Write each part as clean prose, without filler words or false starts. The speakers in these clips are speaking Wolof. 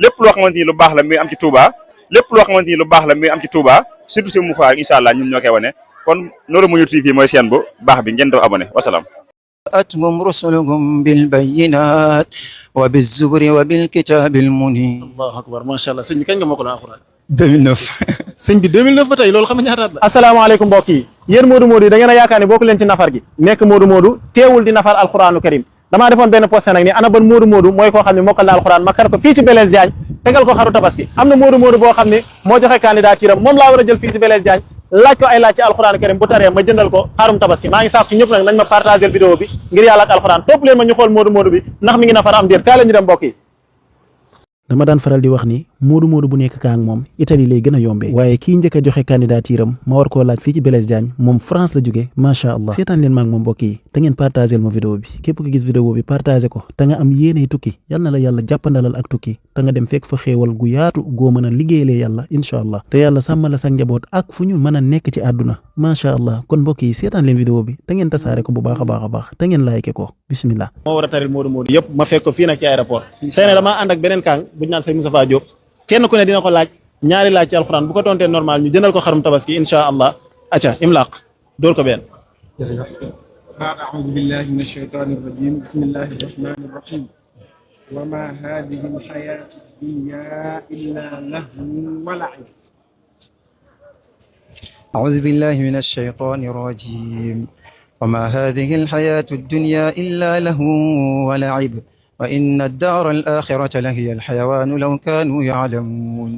lépp loo xamante ni lu baax la muy am ci Touba lépp loo xamante ni lu baax la muy am ci Touba surtout si mu fa incha allah ñun ñoo koy wane kon Nourou Mounirou TV mooy seen bu baax bi ngeen def abonné wasalaam. أتهم رسلهم بالبينات وبالزبر وبالكتاب المنير. الله أكبر ما شاء الله sëñ bi kañ nga mokkal alxuraan. 2009. sëñ bi 2009 ba tey loolu xam nga ñaataat la. asalaamaaleykum mbokk yi yéen Modou Modou yi da ngeen a yaakaar ne bokk leen ci nafar gi nekk Modou Modou teewul di nafar alxuraanu karim damaa defoon benn poste nag ni ana ban Modou Modou mooy koo xam ne mokkal na alxuraan ma kar ko fii ci Blaise Diagne tegal ko xaru tabaski am na Modou Modou boo xam ne moo joxe candidature am moom laa war a jël fii ci Blaise Diagne laaj ko ay laaj ci alxuraan karim bu taree ma jëndal ko xarum tabaski maa ngi sàkku ci ñëpp nag nañ ma partager vidéo bi ngir yàlla ak alxuraan topp leen ma ñu xool Modou Modou bi ndax mi ngi nafar am déet kaa leen ñu dem mbokk yi. dama daan faral di wax ni Modou Modou bu nekk kaa ak moom Italie lay gën a yombee waaye kii njëkk a joxe candidature am ma war koo laaj fii ci Blaise Diagne moom France la jóge macha allah seetaan leen ma ak moom mbokk yi te ngeen partagel ma vidéo bi képp ko gis vidéo bi partagé ko te nga am yéeney tukki yal na la yàlla jàppandalal ak tukki te nga dem fekk fa xéewal gu yaatu goo mën a liggéeyalee yàlla incha allah te yàlla sàmmala sa njaboot ak fu ñu mën a nekk ci àdduna macha allah kon mbokk yi seetaan leen vidéo bi te ngeen tasaare ko bu baax a baax a baax te ngeen like ko bismillah. moo war a taril Modou Modou yëpp ma fekk ko fii nag ci aéroport tey nag damaa ànd ak beneen kàng buñu naan Sëñ Moustapha Diop kenn ku ne dina ko laaj ñaari laaj ci alxuraan bu ko tontee normal ñu jëndal ko xarum tabaski insha allah acca imlaq dóor ko benn. بعد أعوذ بالله من الشيطان الرجيم بسم الله الرحمن الرحيم وما هذه الحياة الدنيا إلا لهو ولعب. أعوذ بالله من الشيطان الرجيم وما هذه الحياة الدنيا إلا لهو ولعب وإن الدار الآخرة لهي الحيوان لو كانوا يعلمون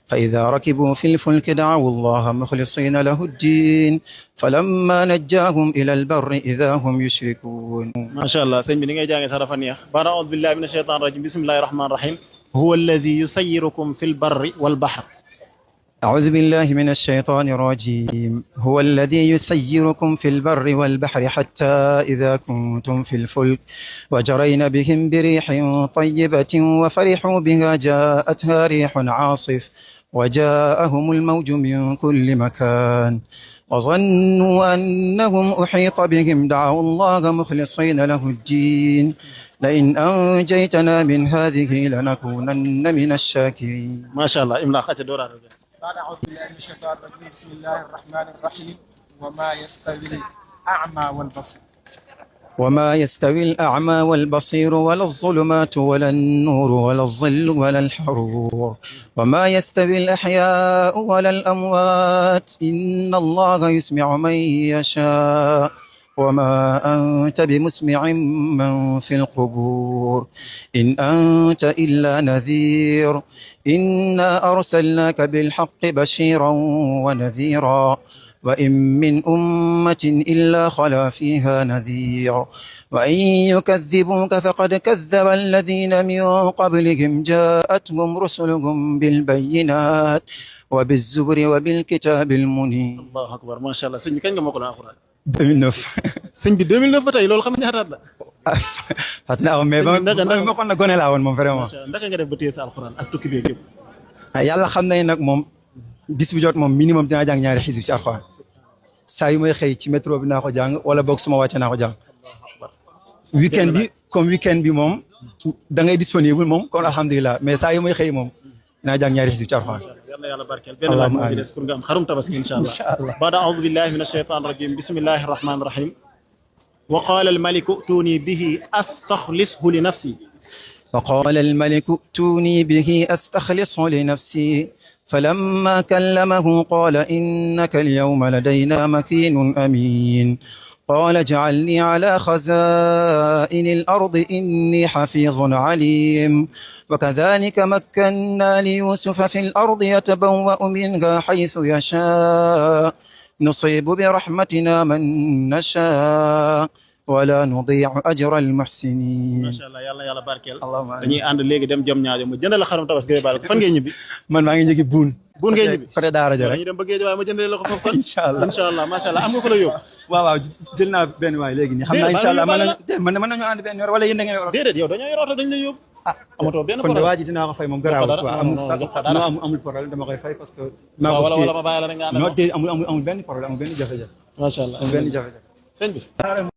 فإذا ركبوا في الفلك دعوا الله مخلصين له الدين فلما نجاهم إلى البر إذا هم يشركون. ما شاء الله sëñ bi ni ngay jàngee sax dafa neex بعد أعوذ بالله من الشيطان الرجيم بسم الله الرحمن الرحيم هو الذي يسيركم في البر والبحر. أعوذ بالله من الشيطان الرجيم هو الذي يسيركم في البر والبحر حتى إذا كنتم في الفلك وجرين بهم بريح طيبة وفرحوا بها جاءتها ريح عاصف وجاءهم الموج من كل مكان وظنوا أنهم أحيط بهم دعوا الله مخلصين له الدين لئن أنجيتنا من هذه لنكونن من الشاكرين. ما شاء الله إملاق دوران. بعد أعوذ بالله من الشيطان الرجيم بسم الله الرحمن الرحيم وما يستوي الأعمى والبصير. وما يستوي الأعمى والبصير ولا الظلمات ولا النور ولا الظل ولا الحرور وما يستوي الأحياء ولا الأموات إن الله يسمع من يشاء وما أنت بمسمع من في القبور إن أنت إلا نذير إنا أرسلناك بالحق بشيرا ونذيرا وإن من أمة إلا خلا فيها نذير وإن يكذبوك فقد كذب الذين من قبلهم جاءتهم رسلهم بالبينات وبالزبر وبالكتاب المنير. الله أكبر ما شاء الله sëñ bi kañ nga mokkal alxuraan. 2009. sëñ bi 2009 ba tey loolu xam nga ñaataat la. fàttali naa ko mais ba kon na gone laa woon moom vraiment. ndaka nga def ba téye sa alxuraan ak tukki beeg yëpp. yàlla xam nañ nag moom bis bu jot moom minimum dinaa jàng ñaari xisib ci alxuraan saa yu may xëy ci métro bi naa ko jàng wala boog suma wàcce naa ko jàng. weekend bi comme weekend bi moom da ngay disponible moom kon alhamdulilah mais saa yu may xëy moom dinaa jàng ñaari xisib ci alxuraan. yàlla yàlla barkeel benn laaj moo ci des pour nga am xarum tabaski incha allah. baada aoudu billahi min ashaytan rajim bismillahi rahmani rahim wa qala almaliku tuuni bihi astaxlishu li nafsi. وقال الملك ائتوني به أستخلصه لنفسي فلما كلمه قال إنك اليوم لدينا مكين أمين قال اجعلني على خزائن الأرض إني حفيظ عليم وكذلك مكنا ليوسف في الأرض يتبوأ منها حيث يشاء نصيب برحمتنا من نشاء ولا نضيع أجر المحسنين. ما شاء الله yàlla yàlla barkeel. dañuy ànd léegi dem jëm ñaajo mu jëndal la xarum tabaski ngay baal ko fan ngay ñibbi. man maa ngi jóge buun. buun ngay ñibbi côté Daara ja rek. dañuy dem ba géej waaye ma jëndal la ko foofu kon. incha allah incha allah macha allah am nga ko la yóbbu. waaw jël naa benn waay léegi nii. xam naa incha allah mën nañu ànd benn yor wala yéen da ngeen yor. déedéet yow dañoo yor oto dañ lay yóbbu. amatoo benn problème kon de waa ji dinaa ko fay moom garaaw amul problème dama koy fay parce que. maa ko wala ma bàyyi la rek nga ànd. non amul benn problème amul benn jafe-jafe. macha allah amul benn jafe-jafe. sëñ bi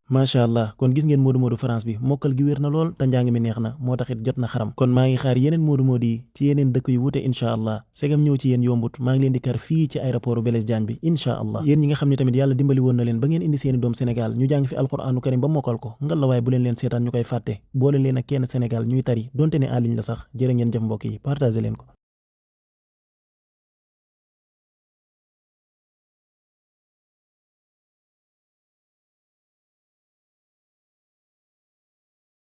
macha allah kon gis ngeen moodu moodu France bi mokkal gi wér na lool te njàng mi neex na moo taxit jot na xaram kon maa ngi xaar yeneen moodu moodu yi ci yeneen dëkk yu wute incha allah segam ñëw ci yéen yombut maa ngi leen di kar fii ci aéroport Blaise Diagne bi incha allah yéen ñi nga xam ne tamit yàlla dimbali woon na leen ba ngeen indi seeni doom Sénégal ñu jàng fi alquranu karim ba mokkal ko ngal la waaye bu leen seetaan ñu koy fàtte boole leen ak kenn Sénégal ñuy tari donte ne en ligne la sax jërë ngeen jëf mbokk yi partagé leen ko